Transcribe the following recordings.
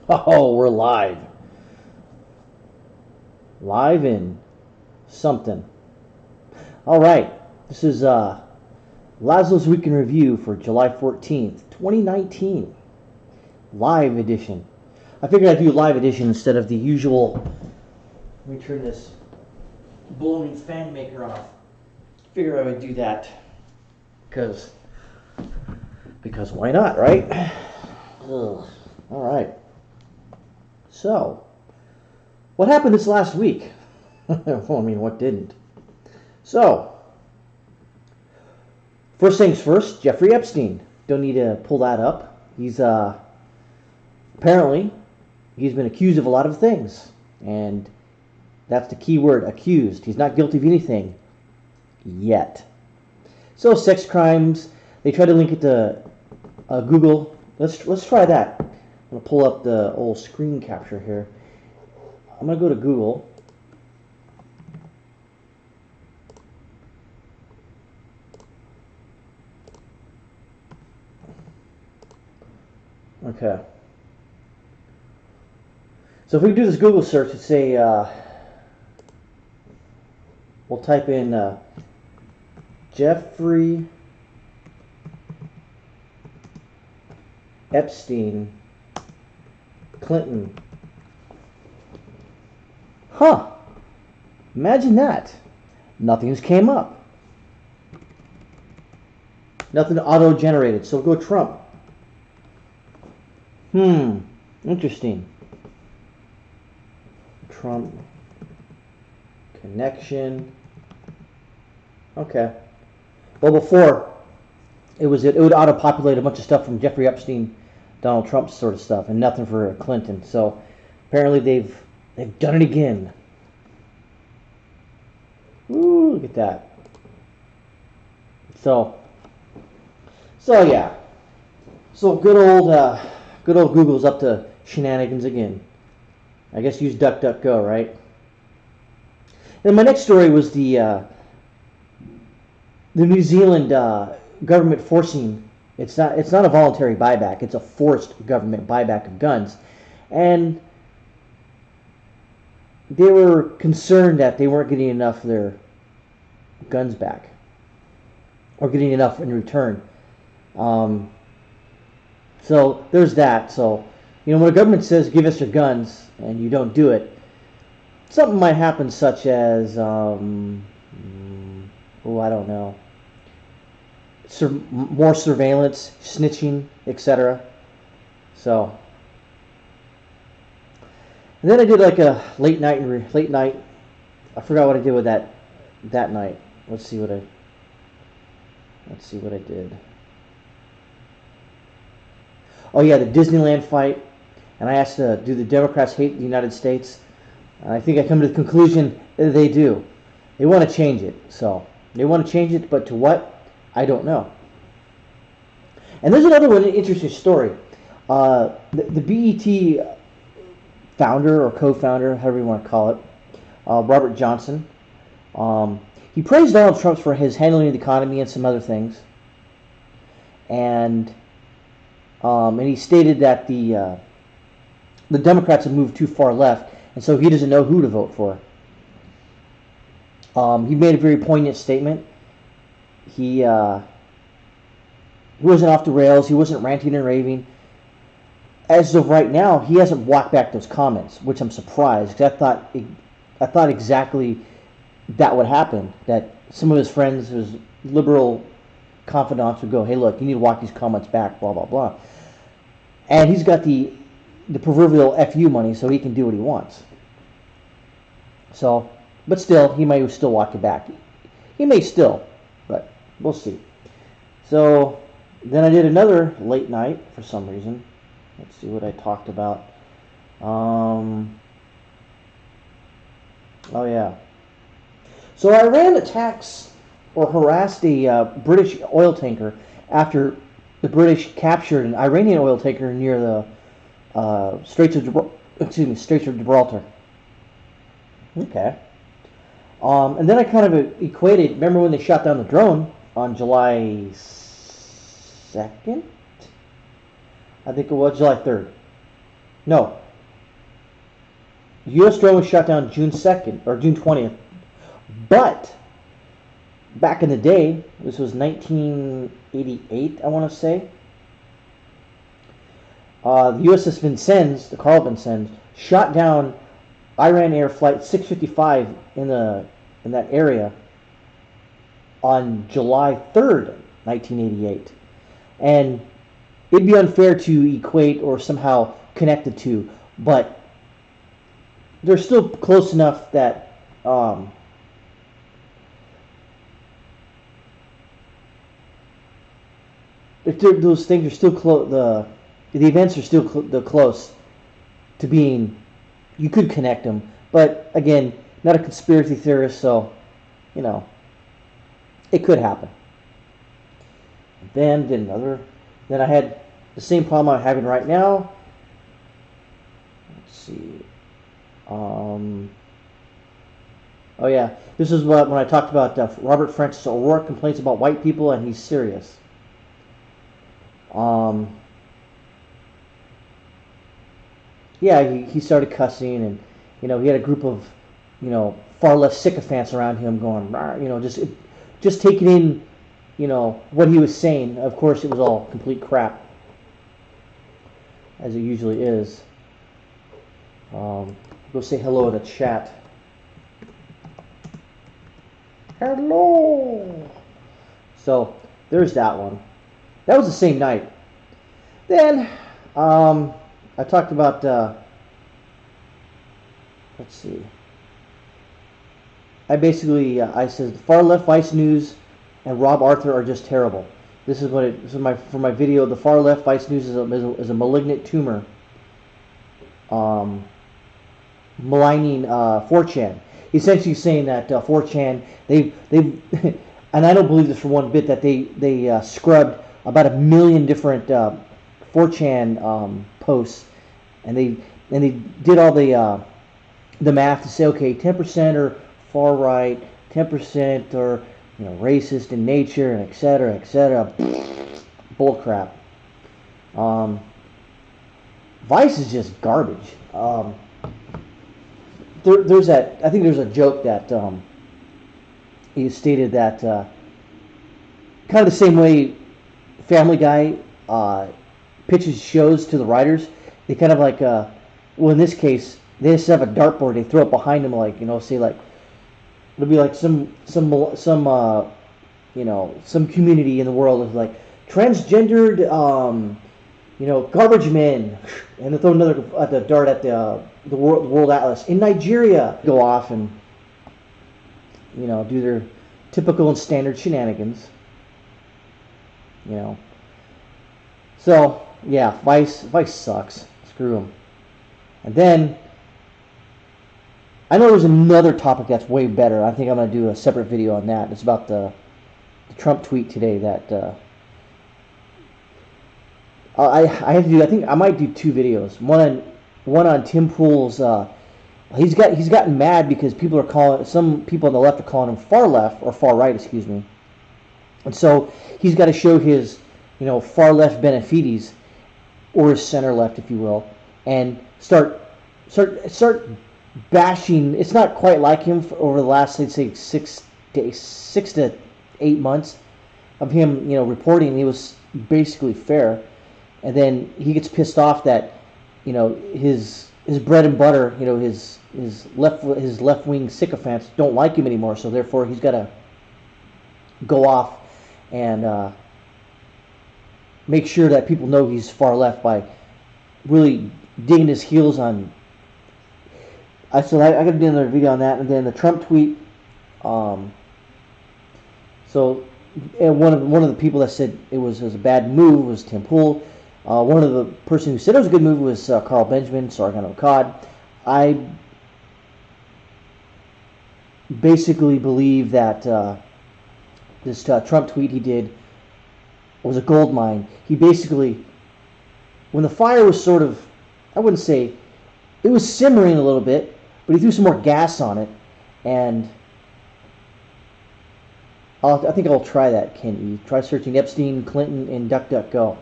Oh, we're live. Live in something. All right. This is Lazlo's Week in Review for July 14th, 2019. Live edition. I figured I'd do a live edition instead of the usual. Let me turn this blowing fan maker off. Figure I would do that because why not, right? Ugh. All right. So, what happened this last week? Well, I mean, what didn't? So, first things first, Jeffrey Epstein. Don't need to pull that up. He's apparently he's been accused of a lot of things, and that's the key word, accused. He's not guilty of anything yet. So, sex crimes. They try to link it to Google. Let's try that. I'm gonna pull up the old screen capture here. I'm gonna go to Google. Okay. So if we do this Google search, let's say we'll type in Jeffrey Epstein Clinton. Huh. Imagine that. Nothing's came up. Nothing auto-generated. So go Trump. Interesting. Trump connection. Okay. Well, before it would auto-populate a bunch of stuff from Jeffrey Epstein, Donald Trump sort of stuff, and nothing for Clinton. So apparently they've done it again. Ooh, look at that. So yeah. So good old Google's up to shenanigans again. I guess use DuckDuckGo, right? And my next story was the New Zealand government forcing. It's not a voluntary buyback. It's a forced government buyback of guns, and they were concerned that they weren't getting enough of their guns back, or getting enough in return. So there's that. So, when the government says give us your guns and you don't do it, something might happen, such as I don't know, more surveillance, snitching, etc. So, and then I did like a late night. I forgot what I did with that night. Let's see what I did. Oh yeah, the Disneyland fight. And I asked, do the Democrats hate the United States? And I think I come to the conclusion that they do. They want to change it. So they want to change it, but to what? I don't know. And there's another one, an interesting story. The BET founder or co-founder, however you want to call it, Robert Johnson, he praised Donald Trump for his handling of the economy and some other things. And he stated that the Democrats have moved too far left, and so he doesn't know who to vote for. He made a very poignant statement. He wasn't off the rails. He wasn't ranting and raving. As of right now, he hasn't walked back those comments, which I'm surprised, because I thought exactly that would happen. That some of his friends, his liberal confidants, would go, "Hey, look, you need to walk these comments back." Blah blah blah. And he's got the proverbial FU money, so he can do what he wants. So, but still, he may still walk it back. He may still, but we'll see. So then I did another late night for some reason. Let's see what I talked about. Oh yeah. So Iran attacks or harassed a British oil tanker after the British captured an Iranian oil tanker near the Straits of Gibraltar. Okay. And then I kind of equated. Remember when they shot down the drone on July 2nd? I think it was July 3rd. No, U.S. drone was shot down June 2nd or June 20th. But back in the day, this was 1988, I want to say. The USS Vincennes, the Carl Vincennes, shot down Iran Air Flight 655 in that area on July 3rd, 1988. And it'd be unfair to equate or somehow connect the two, but they're still close enough that those things are still close. The events are still close to being. You could connect them, but again, not a conspiracy theorist, so it could happen. Then I had the same problem I'm having right now. Let's see. Oh yeah, this is when I talked about Robert Francis O'Rourke complains about white people, and he's serious. Yeah, he started cussing, and he had a group of far left sycophants around him going, just taking in what he was saying. Of course, it was all complete crap, as it usually is. Go say hello in the chat. Hello. So there's that one. That was the same night. Then I talked about let's see. I said the far left Vice News and Rob Arthur are just terrible. This is for my video. The far left Vice News is a malignant tumor. Maligning 4chan. Essentially saying that 4chan they've and I don't believe this for one bit, that they scrubbed about 1 million different 4chan posts, and they did all the math to say, okay, 10% are far right, 10% are racist in nature, and etc. etc. Bull crap. Vice is just garbage. There's that. I think there's a joke that he stated that kind of the same way Family Guy pitches shows to the writers. They kind of like, well, in this case, they just have a dartboard. They throw it behind them, like say like it'll be like some community in the world of like transgendered garbage men, and they throw another at the dart at the world atlas in Nigeria. Go off and do their typical and standard shenanigans. So yeah, Vice sucks. Screw them. And then I know there's another topic that's way better. I think I'm going to do a separate video on that. It's about the Trump tweet today that I have to do. I think I might do 2 videos. One on Tim Pool's. He's gotten mad because some people on the left are calling him far left or far right, excuse me. And so he's got to show his far left benefites, or his center left, if you will, and start bashing. It's not quite like him over the last, let's say, 6 to 8 months of him reporting. He was basically fair, and then he gets pissed off that his bread and butter, his left wing sycophants don't like him anymore. So therefore, he's got to go off and make sure that people know he's far left by really digging his heels on. I got to do another video on that, and then the Trump tweet. And one of the people that said it was a bad move was Tim Pool. One of the person who said it was a good move was Carl Benjamin, Sargon Akkad. I basically believe that this Trump tweet he did was a gold mine. He basically, when the fire was sort of, I wouldn't say, it was simmering a little bit, but he threw some more gas on it, and I think I'll try that, Kenny. Try searching Epstein, Clinton, and DuckDuckGo.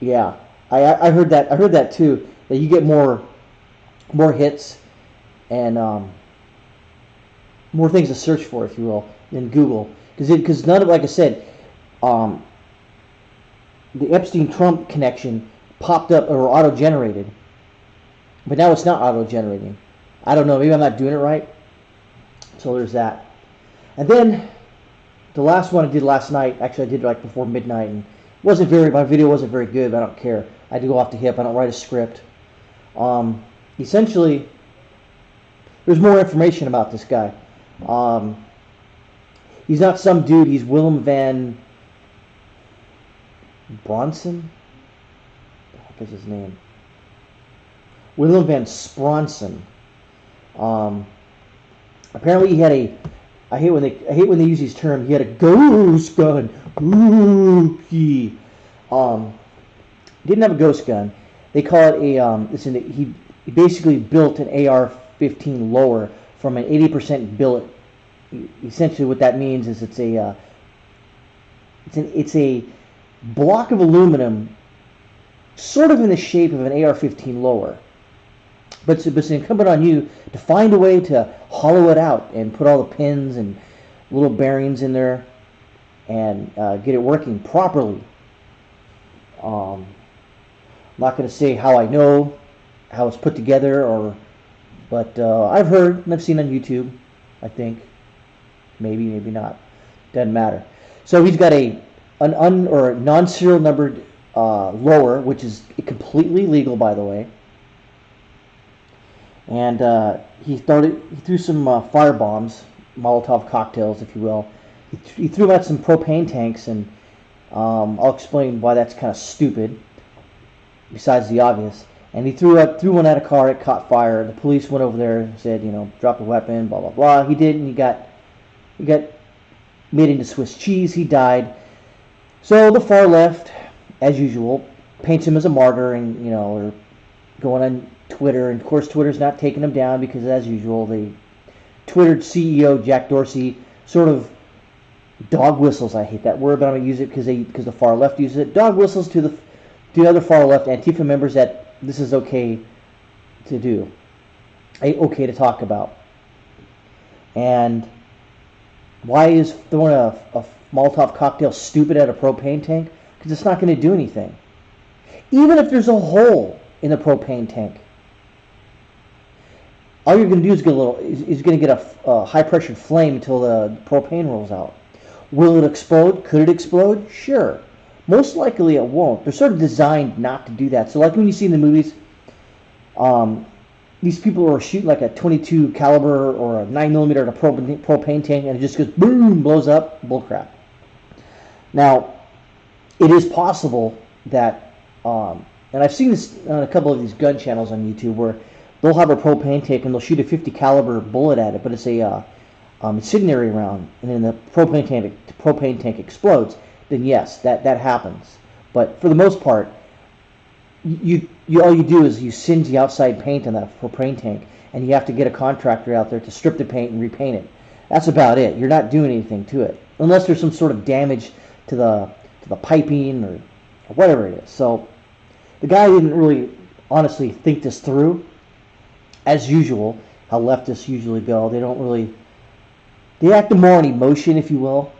Yeah, I heard that. I heard that too. that you get more hits and more things to search for, if you will, than Google. Because none of, like I said, the Epstein Trump connection popped up or auto-generated, but now it's not auto-generating. I don't know. Maybe I'm not doing it right. So there's that. And then the last one I did last night, actually I did like before midnight, and my video wasn't very good, but I don't care. I had to go off the hip. I don't write a script. Essentially, there's more information about this guy. He's not some dude. He's Willem Van Bronsen? What the heck is his name? Willem Van Spronsen. Apparently he had a. I hate when they use these terms. He had a ghost gun. Ooh, he didn't have a ghost gun. They call it a. He basically built an AR-15 lower from an 80% billet. Essentially, what that means is it's a block of aluminum, sort of in the shape of an AR-15 lower. But it's incumbent on you to find a way to hollow it out and put all the pins and little bearings in there and get it working properly. I'm not going to say how I know how it's put together, but I've heard and I've seen on YouTube. I think maybe not. Doesn't matter. So he's got a non-serial numbered lower, which is completely legal, by the way. And he threw some fire bombs, Molotov cocktails, if you will. He threw out some propane tanks, and I'll explain why that's kind of stupid, besides the obvious. And he threw one at a car, it caught fire. The police went over there and said, drop a weapon, blah, blah, blah. He did, and he got made into Swiss cheese. He died. So the far left, as usual, paints him as a martyr, and, are going on Twitter, and of course Twitter's not taking him down because, as usual, the Twitter CEO Jack Dorsey sort of dog whistles. I hate that word, but I'm gonna use it because the far left uses it. Dog whistles to the other far left Antifa members that this is okay to do, okay to talk about. And why is throwing a Molotov cocktail stupid at a propane tank? Because it's not going to do anything, even if there's a hole in the propane tank. All you're going to do is get a high pressure flame until the propane rolls out. Will it explode? Could it explode? Sure. Most likely it won't. They're sort of designed not to do that. So like when you see in the movies, these people are shooting like a 22 caliber or a 9mm at a propane tank, and it just goes boom, blows up. Bullcrap. Now, it is possible that, and I've seen this on a couple of these gun channels on YouTube, where they'll have a propane tank and they'll shoot a 50 caliber bullet at it, but it's a incendiary round, and then the propane tank explodes. Then yes, that happens. But for the most part, you all you do is you singe the outside paint on that propane tank, and you have to get a contractor out there to strip the paint and repaint it. That's about it. You're not doing anything to it, unless there's some sort of damage to the piping or whatever it is. So the guy didn't really honestly think this through, as usual. How leftists usually go. They act more on emotion, if you will.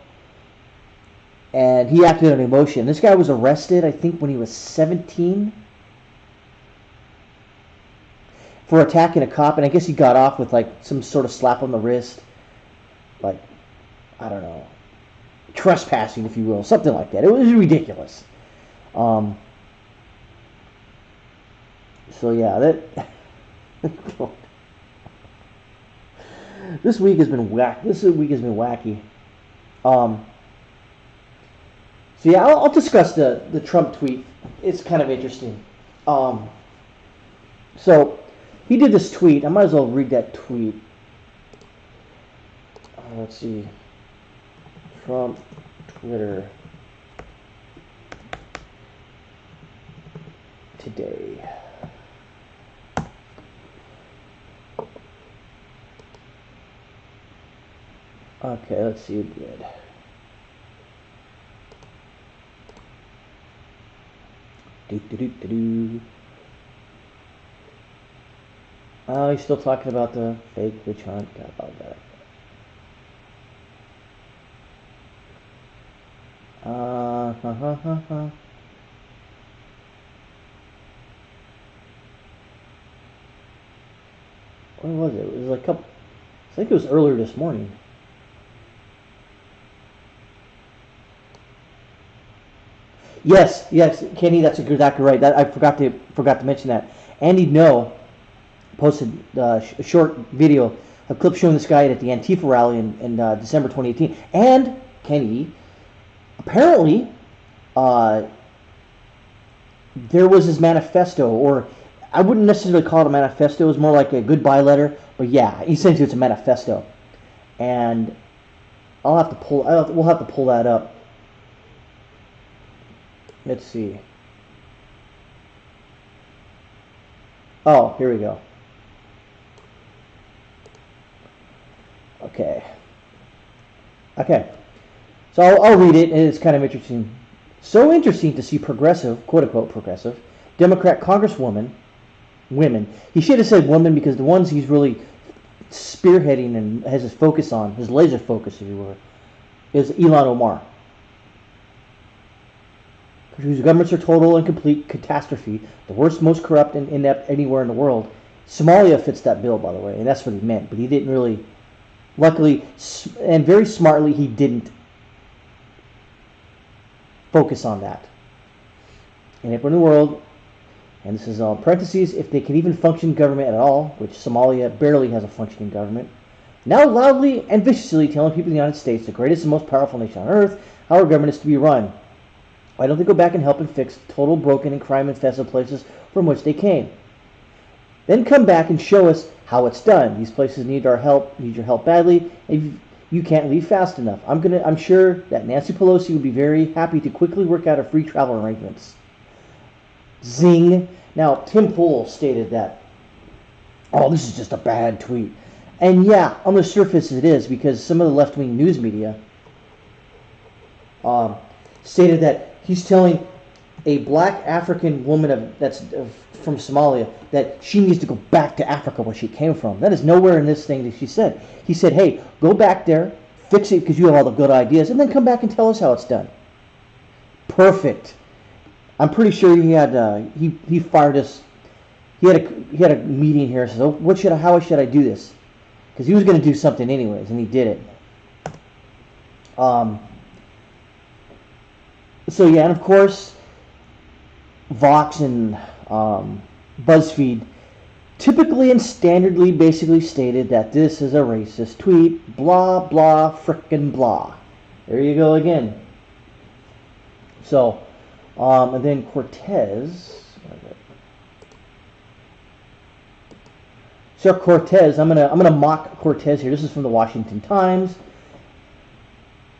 And he acted on emotion. This guy was arrested, I think, when he was 17 for attacking a cop, and I guess he got off with like some sort of slap on the wrist, like, I don't know, trespassing, if you will, something like that. It was ridiculous. So yeah, this week has been wacky. So yeah, I'll discuss the Trump tweet. It's kind of interesting. So he did this tweet. I might as well read that tweet. Let's see. Trump Twitter today. Okay, let's see what did. Oh, he's still talking about the fake witch hunt. Got about that. When was it? It was like a couple. I think it was earlier this morning. Yes, yes, Kenny, that's exactly right. That I forgot to mention that. Andy No posted a short video, a clip showing this guy at the Antifa rally in December 2018. And Kenny, apparently, uh, there was his manifesto, or I wouldn't necessarily call it a manifesto. It was more like a goodbye letter. But yeah, essentially it's a manifesto. And we'll have to pull that up. Let's see. Oh, here we go. Okay. So I'll read it, and it's kind of interesting. So interesting to see progressive, quote unquote progressive, Democrat Congresswoman, women. He should have said women because the ones he's really spearheading and has his focus on, his laser focus, if you will, is Ilhan Omar, whose governments are total and complete catastrophe, the worst, most corrupt and inept anywhere in the world. Somalia fits that bill, by the way, and that's what he meant, but he didn't really, luckily, and very smartly, he didn't focus on that. And everyone in the world, and this is all parentheses, if they can even function government at all, which Somalia barely has a functioning government, now loudly and viciously telling people in the United States, the greatest and most powerful nation on earth, how our government is to be run. Why don't they go back and help and fix total broken and crime-infested places from which they came? Then come back and show us how it's done. These places need our help, need your help badly, and you can't leave fast enough. I'm sure that Nancy Pelosi would be very happy to quickly work out a free travel arrangements. Zing. Now, Tim Pool stated that, oh, this is just a bad tweet. And yeah, on the surface it is, because some of the left-wing news media stated that he's telling a black African woman that's from Somalia that she needs to go back to Africa where she came from. That is nowhere in this thing that she said. He said, hey, go back there, fix it because you have all the good ideas, and then come back and tell us how it's done. Perfect. I'm pretty sure he had he fired us. He had a meeting here. Says, oh, how should I do this? Because he was going to do something anyways, and he did it. So yeah, and of course, Vox and BuzzFeed typically and standardly basically stated that this is a racist tweet, blah, blah, frickin' blah. There you go again. So, and then Cortez. So Cortez, I'm gonna mock Cortez here. This is from the Washington Times.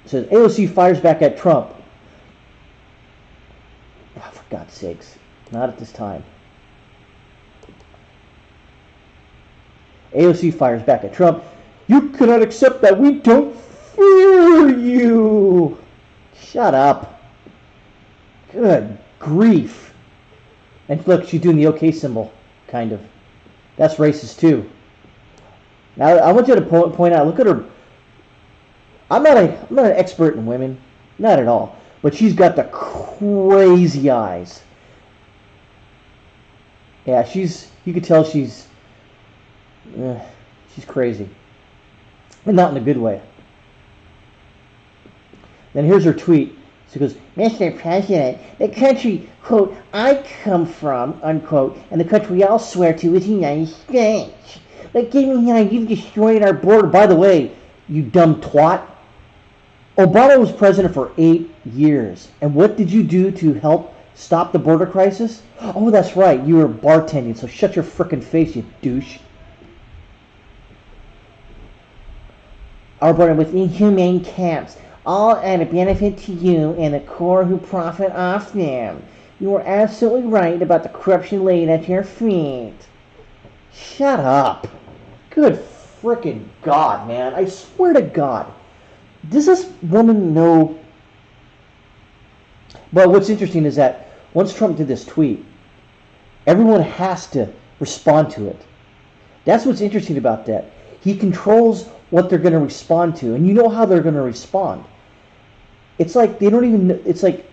It says AOC fires back at Trump. Oh, for God's sakes, not at this time. AOC fires back at Trump. You cannot accept that. We don't fear you. Shut up. Good grief. And look, she's doing the OK symbol, kind of. That's racist too. Now I want you to point out. Look at her. I'm not an expert in women, not at all. But she's got the crazy eyes. Yeah, you could tell she's crazy. And not in a good way. Then here's her tweet. She goes, Mr. President, the country, quote, I come from, unquote, and the country we all swear to is the United States. Like, you've destroyed our border. By the way, you dumb twat, Obama was president for 8 years. And what did you do to help stop the border crisis? Oh, that's right. You were bartending, so shut your frickin' face, you douche. Our border with inhumane camps, all at a benefit to you and the core who profit off them. You are absolutely right about the corruption laid at your feet. Shut up. Good frickin' God, man. I swear to God. Does this woman know? Well, what's interesting is that once Trump did this tweet, everyone has to respond to it. That's what's interesting about that. He controls what they're going to respond to, and you know how they're going to respond. It's like they don't even. It's like,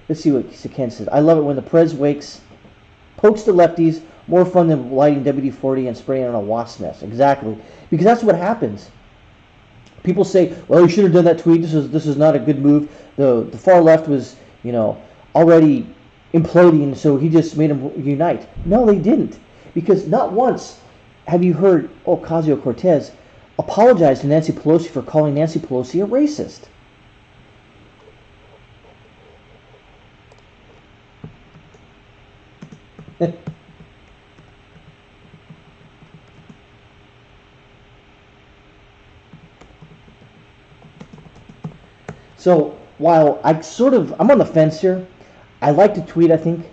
let's see what Ken says. I love it when the Prez wakes, pokes the lefties. More fun than lighting WD-40 and spraying on a wasp nest. Exactly, because that's what happens. People say, "Well, you should have done that tweet. This is not a good move." The far left was, already imploding, so he just made them unite. No, they didn't, because not once have you heard Ocasio-Cortez apologize to Nancy Pelosi for calling Nancy Pelosi a racist. So while I'm on the fence here, I like to tweet, I think.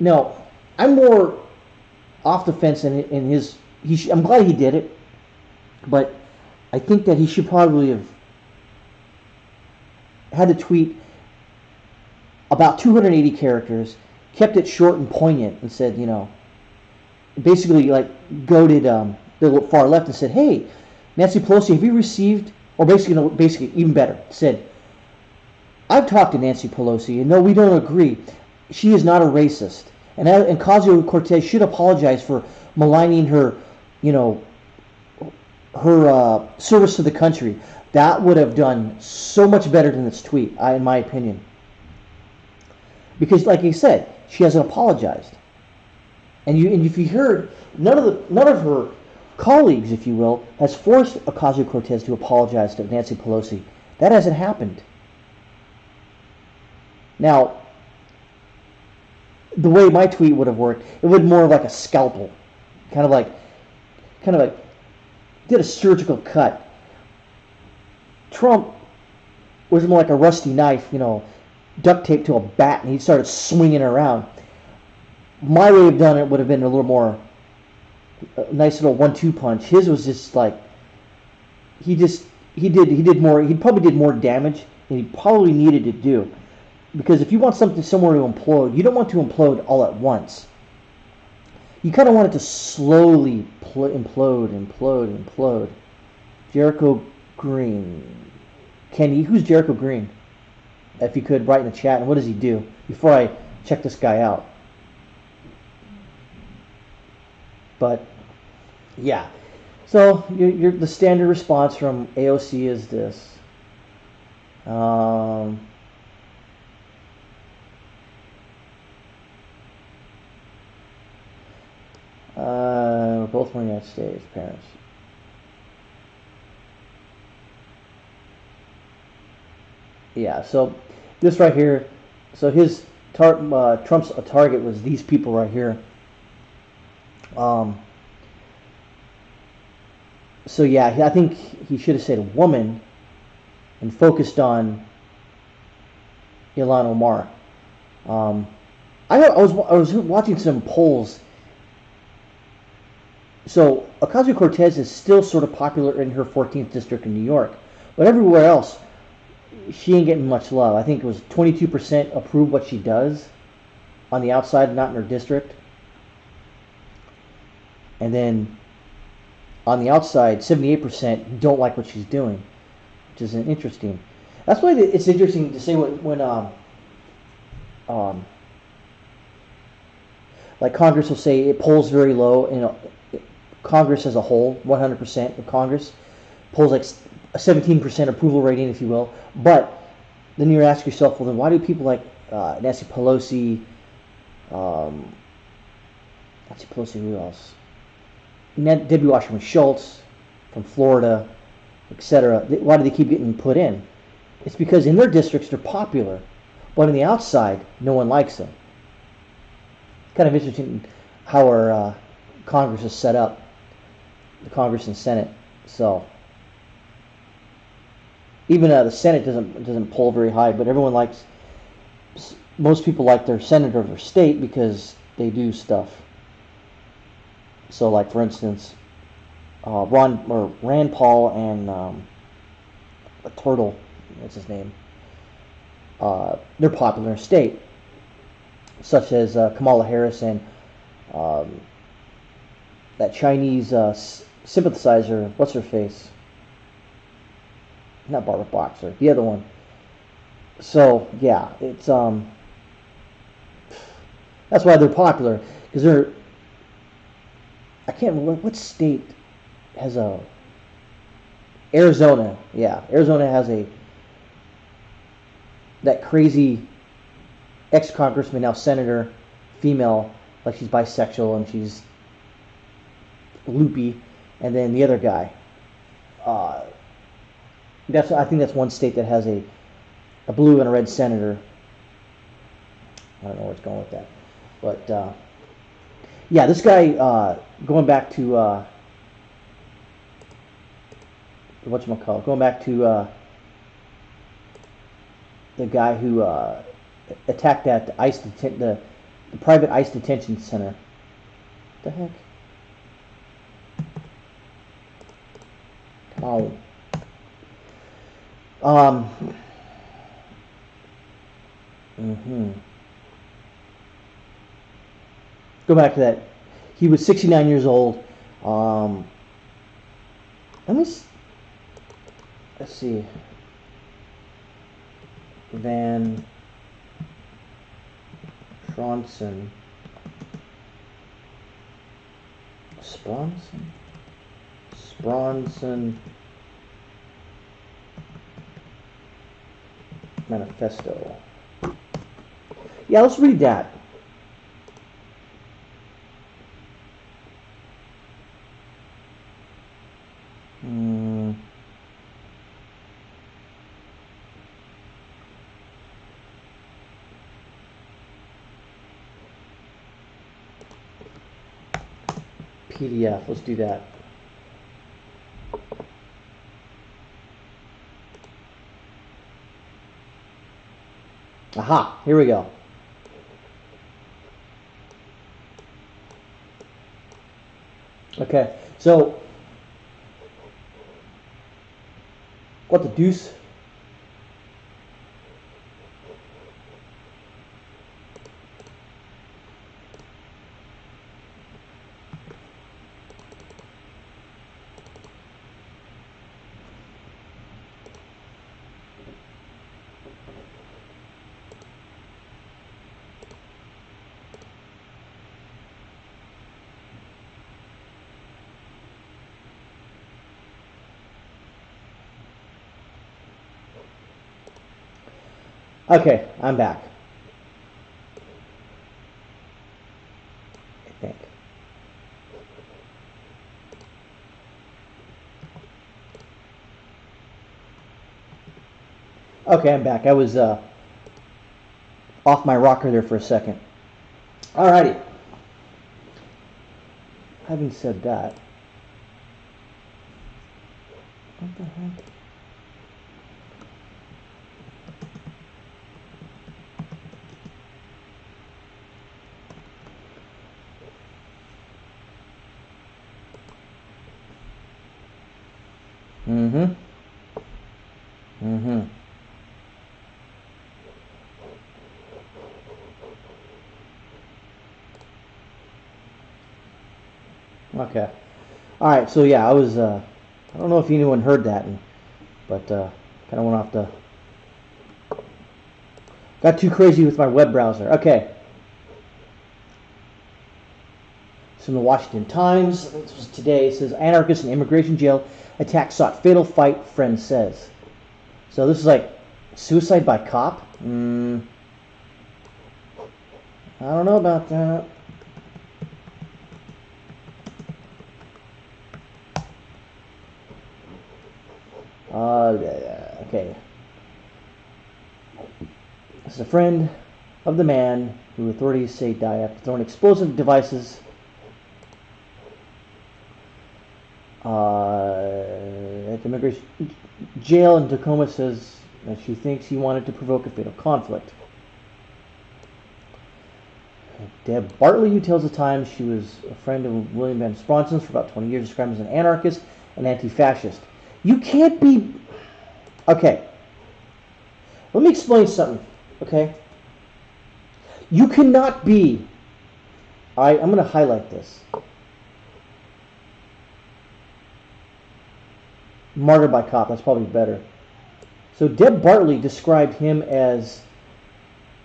No, I'm more off the fence in his. I'm glad he did it, but I think that he should probably have had to tweet about 280 characters, kept it short and poignant, and said, basically like goaded the far left and said, "Hey, Nancy Pelosi, have you received?" Or basically even better, said, "I've talked to Nancy Pelosi, and no, we don't agree. She is not a racist, and Ocasio-Cortez should apologize for maligning her, her service to the country." That would have done so much better than this tweet, in my opinion. Because, like he said, she hasn't apologized, and if you heard, none of her colleagues, if you will, has forced Ocasio-Cortez to apologize to Nancy Pelosi. That hasn't happened. Now, the way my tweet would have worked, it would more like a scalpel, kind of like did a surgical cut. Trump was more like a rusty knife, duct taped to a bat, and he started swinging it around. My way of doing it would have been a little more nice little 1-2 punch. His was just like he probably did more damage than he probably needed to do. Because if you want somewhere to implode, you don't want to implode all at once. You kind of want it to slowly implode. Jericho Green. Kenny, who's Jericho Green? If you could, write in the chat. And what does he do? Before I check this guy out. But, yeah. So, the standard response from AOC is this. Both from the United States, parents. Yeah, so this right here, so Trump's target was these people right here. So yeah, I think he should have said woman and focused on Ilhan Omar. I was watching some polls. So Ocasio-Cortez is still sort of popular in her 14th district in New York, but everywhere else, she ain't getting much love. I think it was 22% approve what she does on the outside, not in her district. And then on the outside, 78% don't like what she's doing, which is interesting. That's why it's interesting to say when like Congress will say it polls very low. Congress as a whole, 100% of Congress polls like a 17% approval rating, if you will. But then you ask yourself, well, then why do people like Nancy Pelosi, who else? Debbie Wasserman Schultz from Florida, etc. Why do they keep getting put in? It's because in their districts they're popular, but on the outside no one likes them. Kind of interesting how our Congress is set up, the Congress and Senate. So even the Senate doesn't poll very high, but most people like their senator of their state because they do stuff. So, like for instance, Rand Paul and a turtle, what's his name? They're popular in state. such as Kamala Harris and um, that Chinese sympathizer. What's her face? Not Barbara Boxer, the other one. So yeah, it's that's why they're popular, because they're, I can't remember what state has a, Arizona. Yeah, Arizona has a, that crazy ex-congressman, now senator, female, like she's bisexual and she's loopy, and then the other guy. I think that's one state that has a blue and a red senator. I don't know where it's going with that, but yeah, this guy, going back to whatchamacallit, going back to the guy who attacked that the private ICE detention center. What the heck? Come on. Go back to that. He was 69 years old. Let's see. Van Spronsen. Spronsen Manifesto. Yeah, let's read that. PDF, let's do that. Aha, here we go. Okay, so what the deuce? Okay, I'm back. I think. Okay, I'm back. I was off my rocker there for a second. Alrighty. Having said that, what the heck? Okay. All right. So yeah, I was. I don't know if anyone heard that, but kind of went off the. Got too crazy with my web browser. Okay. So in the Washington Times, this was today, it says anarchist in immigration jail attack sought fatal fight, friend says. So this is like suicide by cop. I don't know about that. Okay. This is a friend of the man who authorities say died after throwing explosive devices at the immigration jail in Tacoma, says that she thinks he wanted to provoke a fatal conflict. Deb Bartley, who tells the Times she was a friend of Willem Van Spronsen for about 20 years, described as an anarchist and anti-fascist. You can't be... Okay. Let me explain something, okay? You cannot be. I'm going to highlight this. Martyred by cop. That's probably better. So Deb Bartley described him as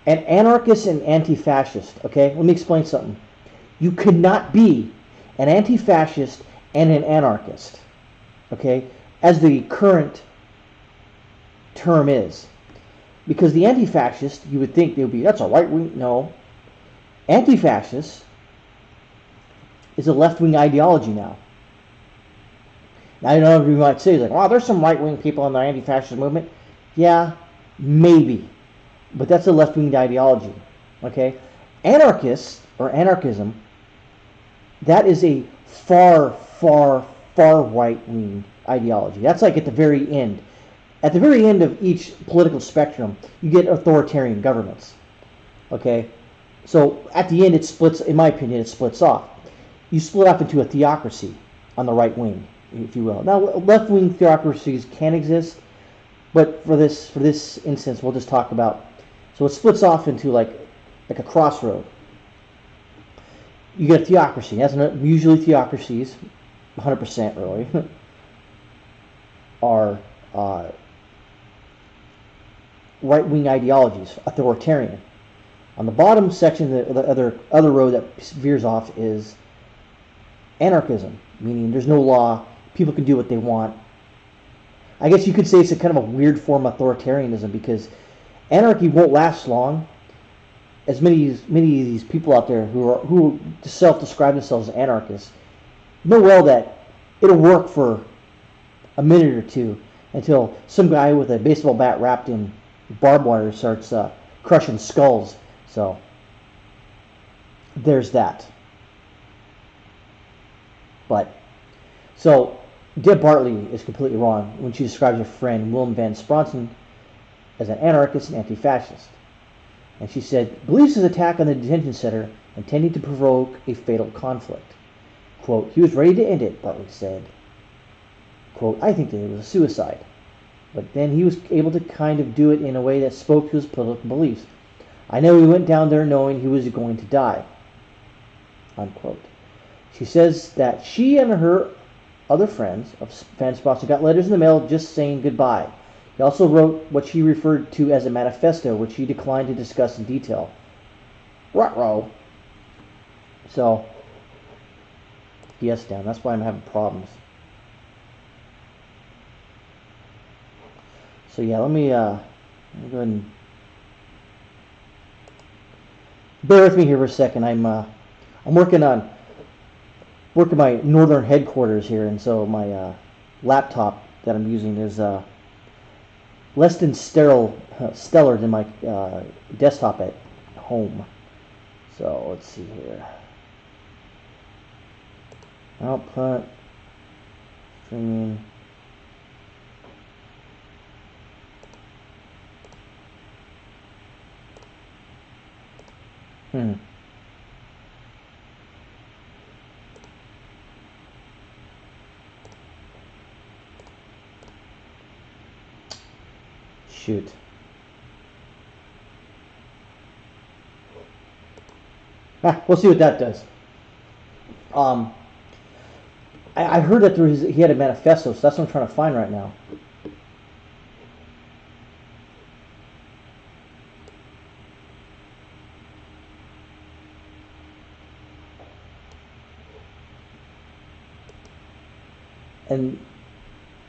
an anarchist and anti-fascist. Okay, let me explain something. You cannot be an anti-fascist and an anarchist. Okay, as the current term is. Because the anti-fascist, you would think they would be, that's a right-wing. No. Anti-fascist is a left-wing ideology now. Now, I know you might say, like, wow, there's some right-wing people in the anti-fascist movement. Yeah, maybe. But that's a left-wing ideology. Okay? Anarchists, or anarchism, that is a far, far, far right-wing ideology. That's like at the very end. At the very end of each political spectrum, you get authoritarian governments. Okay? So at the end, it splits, in my opinion, it splits off. You split off into a theocracy on the right wing, if you will. Now, left-wing theocracies can exist, but for this instance, we'll just talk about. So it splits off into like a crossroad. You get a theocracy. That's usually theocracies, 100% really, are right-wing ideologies, authoritarian. On the bottom section, the other road that veers off is anarchism, meaning there's no law, people can do what they want. I guess you could say it's a kind of a weird form of authoritarianism because anarchy won't last long. As many of these people out there who self-describe themselves as anarchists know well that it'll work for a minute or two until some guy with a baseball bat wrapped in barbed wire starts crushing skulls. So there's that. But so Deb Bartley is completely wrong when she describes her friend Willem Van Spronsen as an anarchist and anti-fascist. And she said, believes his attack on the detention center intending to provoke a fatal conflict. Quote, he was ready to end it, Bartley said. Quote, I think that it was a suicide. But then he was able to kind of do it in a way that spoke to his political beliefs. I know he went down there knowing he was going to die. Unquote. She says that she and her other friends of Van Spronsen got letters in the mail just saying goodbye. He also wrote what she referred to as a manifesto, which she declined to discuss in detail. Ruh-roh. So, yes, Dan, that's why I'm having problems. So yeah, let me go ahead and bear with me here for a second. I'm working my northern headquarters here, and so my laptop that I'm using is less than stellar than my desktop at home. So let's see here. Output, streaming. Shoot. We'll see what that does. I heard that he had a manifesto, so that's what I'm trying to find right now. And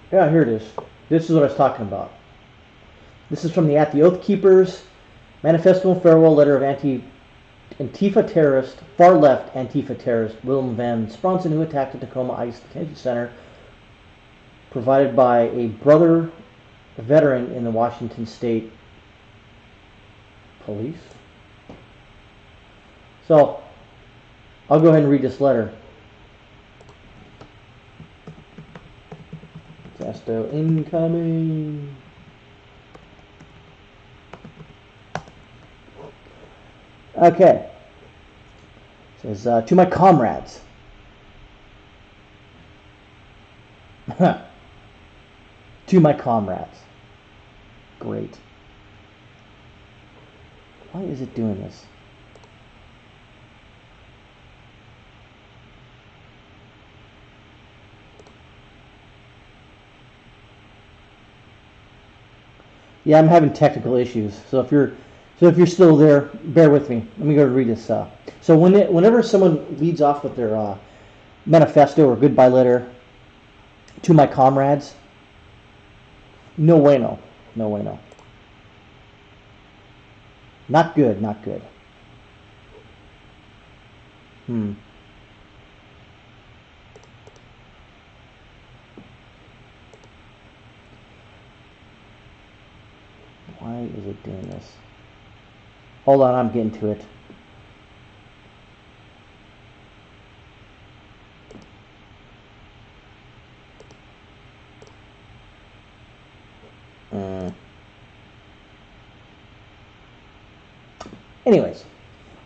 yeah, here it is. This is what I was talking about. This is from the At the Oath Keepers Manifesto and Farewell Letter of Antifa terrorist, far left Antifa terrorist Willem Van Spronsen, who attacked the Tacoma Ice Detention Center, provided by a brother veteran in the Washington State Police. So, I'll go ahead and read this letter. Casto incoming. Okay. It says, to my comrades. To my comrades. Great. Why is it doing this? Yeah, I'm having technical issues. So if you're still there, bear with me. Let me go read this. So whenever someone leads off with their manifesto or goodbye letter to my comrades, no way, no, no way, no. Not good, not good. Hmm. Why is it doing this? Hold on, I'm getting to it. Anyways,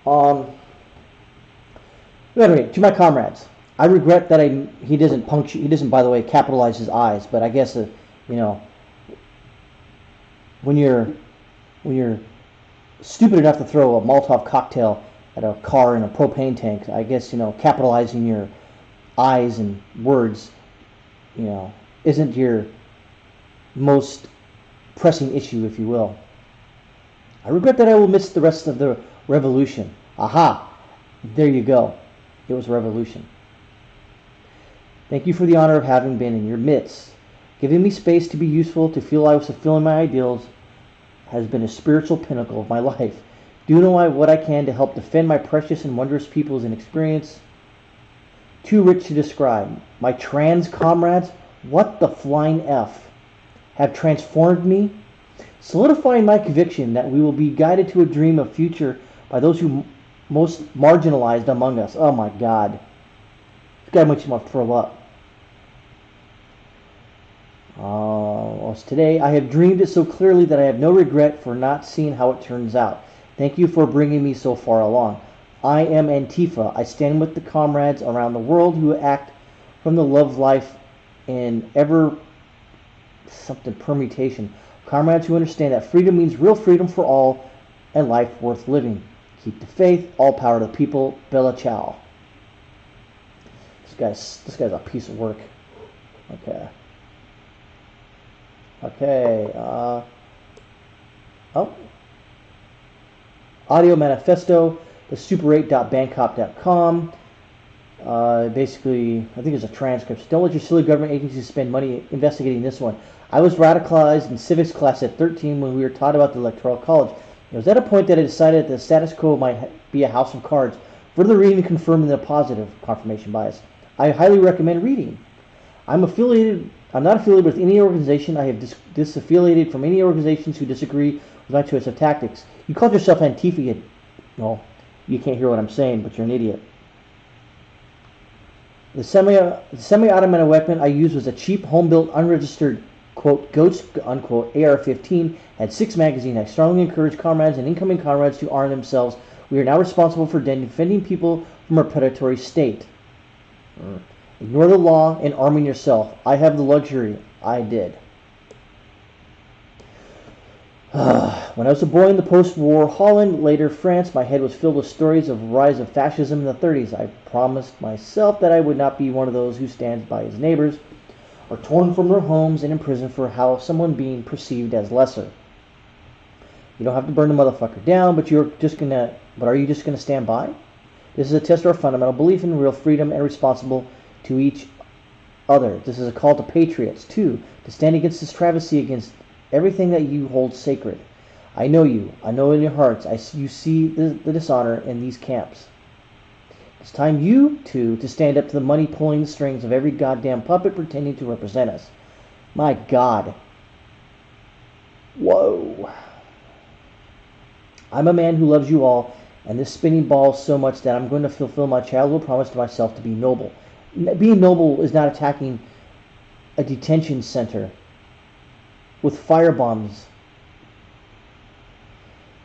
um, anyway, to my comrades, I regret that he doesn't punctuate. He doesn't, by the way, capitalize his eyes. But I guess you know, when you're when you're stupid enough to throw a Molotov cocktail at a car in a propane tank, I guess capitalizing your eyes and words, isn't your most pressing issue, if you will. I regret that I will miss the rest of the revolution. Aha! There you go. It was revolution. Thank you for the honor of having been in your midst. Giving me space to be useful, to feel I was fulfilling my ideals, has been a spiritual pinnacle of my life. Doing what I can to help defend my precious and wondrous peoples and experience. Too rich to describe. My trans comrades, what the flying F, have transformed me, solidifying my conviction that we will be guided to a dream of future by those who most marginalized among us. Oh my God. This guy makes me want to throw up. Today, I have dreamed it so clearly that I have no regret for not seeing how it turns out. Thank you for bringing me so far along. I am Antifa. I stand with the comrades around the world who act from the love life in ever something permutation. Comrades who understand that freedom means real freedom for all and life worth living. Keep the faith. All power to the people. Bella ciao. This guy's a piece of work. Okay. Audio Manifesto, the super8.bangkok.com. Basically, I think it's a transcript. Don't let your silly government agencies spend money investigating this one. I was radicalized in civics class at 13 when we were taught about the Electoral College. It was at a point that I decided that the status quo might be a house of cards. Further reading confirmed the positive confirmation bias. I highly recommend reading. I'm not affiliated with any organization. I have disaffiliated from any organizations who disagree with my choice of tactics. You called yourself Antifa. Well, you can't hear what I'm saying, but you're an idiot. The semi-automatic weapon I used was a cheap, home-built, unregistered, quote, ghost, unquote, AR-15. Had 6 magazines. I strongly encourage comrades and incoming comrades to arm themselves. We are now responsible for defending people from a predatory state. Ignore the law and arming yourself. I have the luxury. I did. When I was a boy in the post-war Holland, later France, my head was filled with stories of the rise of fascism in the 30s. I promised myself that I would not be one of those who stands by his neighbors, or torn from their homes and imprisoned for how someone being perceived as lesser. You don't have to burn the motherfucker down, but are you just gonna stand by? This is a test of our fundamental belief in real freedom and responsible to each other. This is a call to patriots, too, to stand against this travesty, against everything that you hold sacred. I know you. I know in your hearts. You see the dishonor in these camps. It's time you, too, to stand up to the money pulling the strings of every goddamn puppet pretending to represent us. My God. Whoa. I'm a man who loves you all, and this spinning ball so much that I'm going to fulfill my childhood promise to myself to be noble. Being noble is not attacking a detention center with firebombs.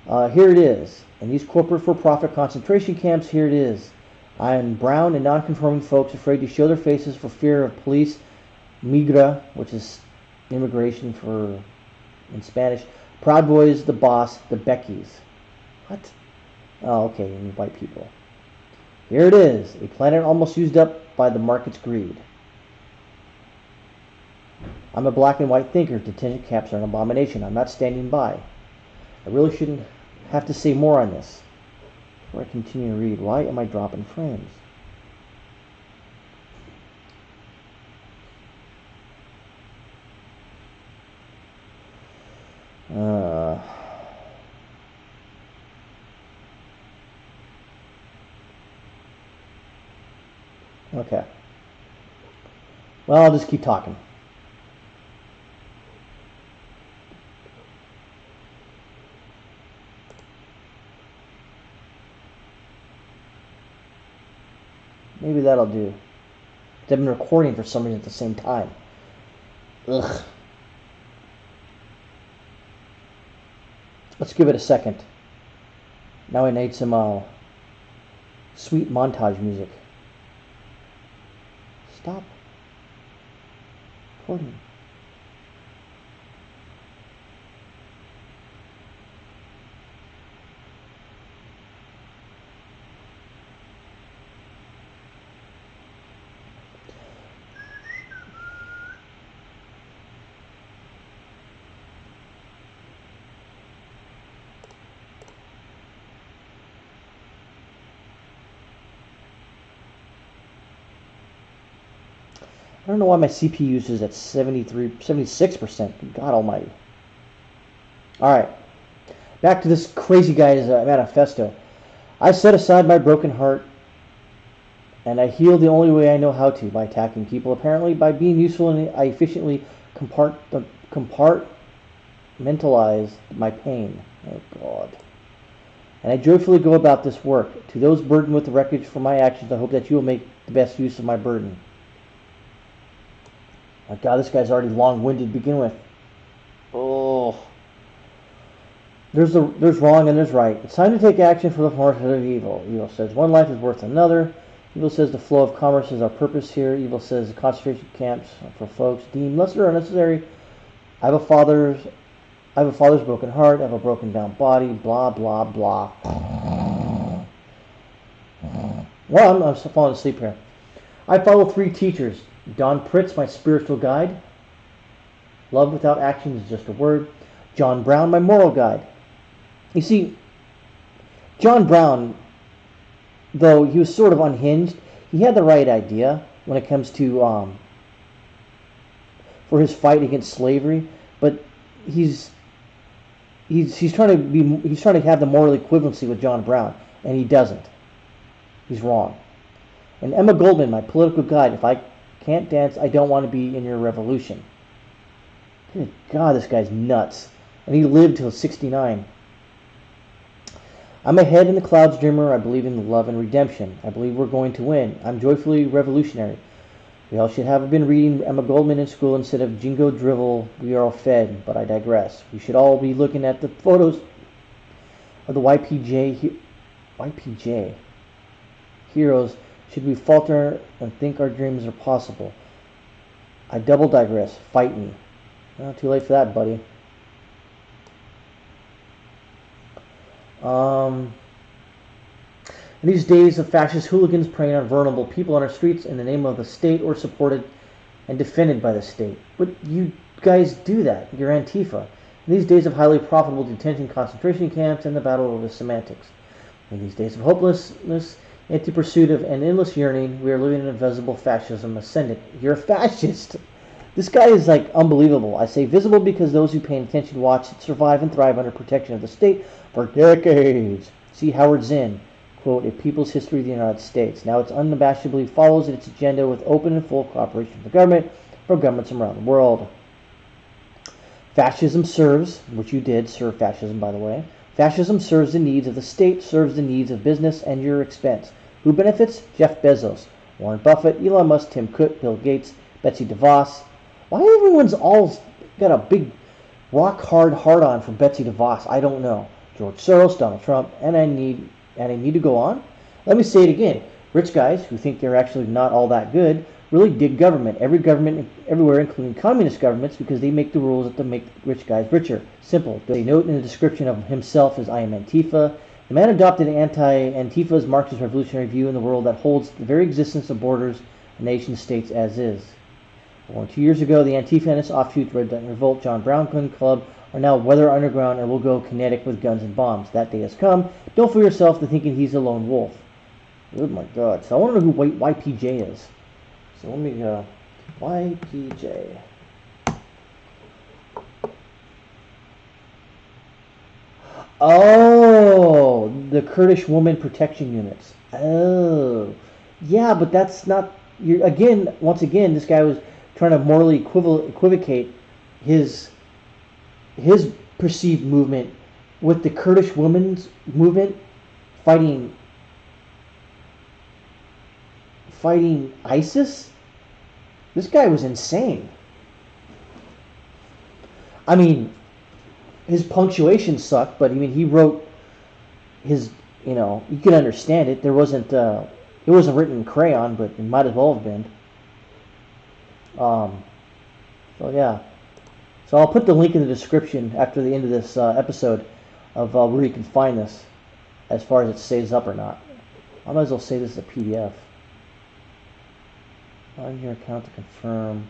Here it is. In these corporate for-profit concentration camps, here it is. I am brown and non-conforming folks afraid to show their faces for fear of police migra, which is immigration in Spanish. Proud Boys, the boss, the Beckys. What? Oh, okay, and white people. Here it is, a planet almost used up by the market's greed. I'm a black and white thinker. Detention camps are an abomination. I'm not standing by. I really shouldn't have to say more on this. Before I continue to read, why am I dropping frames? Okay. Well, I'll just keep talking. Maybe that'll do. I've been recording for some reason at the same time. Ugh. Let's give it a second. Now I need some sweet montage music. Stop recording. I don't know why my CPU usage is at 76%. God almighty. Alright. Back to this crazy guy's manifesto. I set aside my broken heart and I heal the only way I know how to, by attacking people. Apparently, by being useful, and I efficiently compartmentalize my pain. Oh, God. And I joyfully go about this work. To those burdened with the wreckage for my actions, I hope that you will make the best use of my burden. My God, this guy's already long-winded to begin with. Oh. There's wrong and there's right. It's time to take action for the forces of evil. Evil says one life is worth another. Evil says the flow of commerce is our purpose here. Evil says the concentration camps for folks deemed lesser or unnecessary. I have a father's broken heart. I have a broken down body. Blah, blah, blah. Well, I'm falling asleep here. I follow 3 teachers. Don Pritz, my spiritual guide. Love without action is just a word. John Brown, my moral guide. You see, John Brown, though he was sort of unhinged, he had the right idea when it comes to for his fight against slavery, but he's trying to have the moral equivalency with John Brown, and he doesn't. He's wrong. And Emma Goldman, my political guide. If I can't dance, I don't want to be in your revolution. Good God, this guy's nuts. And he lived till 69. I'm a head in the clouds dreamer. I believe in love and redemption. I believe we're going to win. I'm joyfully revolutionary. We all should have been reading Emma Goldman in school instead of jingo drivel. We are all fed, but I digress. We should all be looking at the photos of the YPJ heroes. Should we falter and think our dreams are possible? I double digress. Fight me. Well, too late for that, buddy. In these days of fascist hooligans preying on vulnerable people on our streets in the name of the state or supported and defended by the state. But you guys do that. You're Antifa. In these days of highly profitable detention concentration camps and the battle over semantics. In these days of hopelessness, anti-pursuit of an endless yearning, we are living in a visible fascism ascendant. You're a fascist. This guy is like unbelievable. I say visible because those who pay attention watch it survive and thrive under protection of the state for decades. See Howard Zinn, quote, A People's History of the United States. Now it unabashedly follows its agenda with open and full cooperation with the government from governments around the world. Fascism serves, which you did serve fascism, by the way. Fascism serves the needs of the state, serves the needs of business and your expense. Who benefits? Jeff Bezos, Warren Buffett, Elon Musk, Tim Cook, Bill Gates, Betsy DeVos. Why everyone's all got a big rock-hard hard-on for Betsy DeVos? I don't know. George Soros, Donald Trump, and I need to go on? Let me say it again. Rich guys who think they're actually not all that good really dig government. Every government everywhere, including communist governments, because they make the rules that make rich guys richer. Simple. They note in the description of himself as I am Antifa. The man adopted anti-Antifa's Marxist revolutionary view in the world that holds the very existence of borders and nation states as is. More than 2 years ago, the Antifa and its offshoots, Red Dot Revolt, John Brown Gun Club, are now weather underground and will go kinetic with guns and bombs. That day has come. Don't fool yourself to thinking he's a lone wolf. Oh my God. So I want to know who YPJ is. So let me go. YPJ. Oh, the Kurdish Woman Protection Units. Oh, yeah, but that's not. You're again. Once again, this guy was trying to morally equivocate his perceived movement with the Kurdish women's movement fighting ISIS. This guy was insane. I mean, his punctuation sucked, but I mean, he wrote his, you could understand it. It wasn't written in crayon, but it might as well have been. So yeah. So I'll put the link in the description after the end of this episode of where you can find this, as far as it stays up or not. I might as well say this is a PDF. On your account to confirm.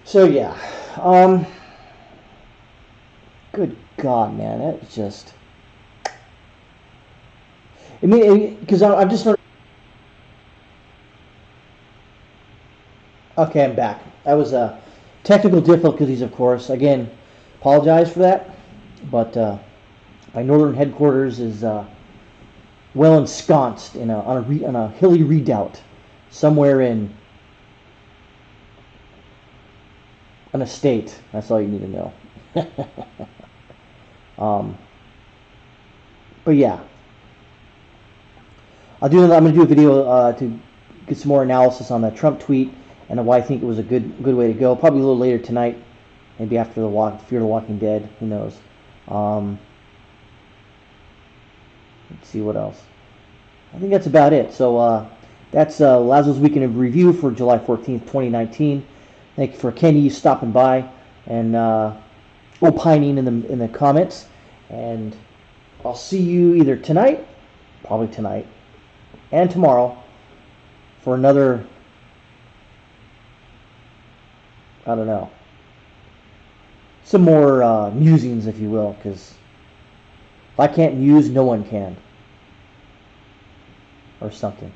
So yeah, good God, man, that's just. I mean, because I'm just not. Okay, I'm back. That was technical difficulties, of course. Again, apologize for that, but my northern headquarters is well ensconced on a hilly redoubt somewhere in an estate. That's all you need to know. But yeah, I'm going to do a video to get some more analysis on that Trump tweet and why I think it was a good way to go. Probably a little later tonight, maybe after Fear the Walking Dead. Who knows? Let's see what else. I think that's about it. So that's Lazlo's Weekend of Review for July 14th, 2019. Thank you for Kenny stopping by and opining in the comments. And I'll see you either tonight, probably tonight, and tomorrow for another, I don't know, some more musings, if you will, because if I can't muse, no one can, or something.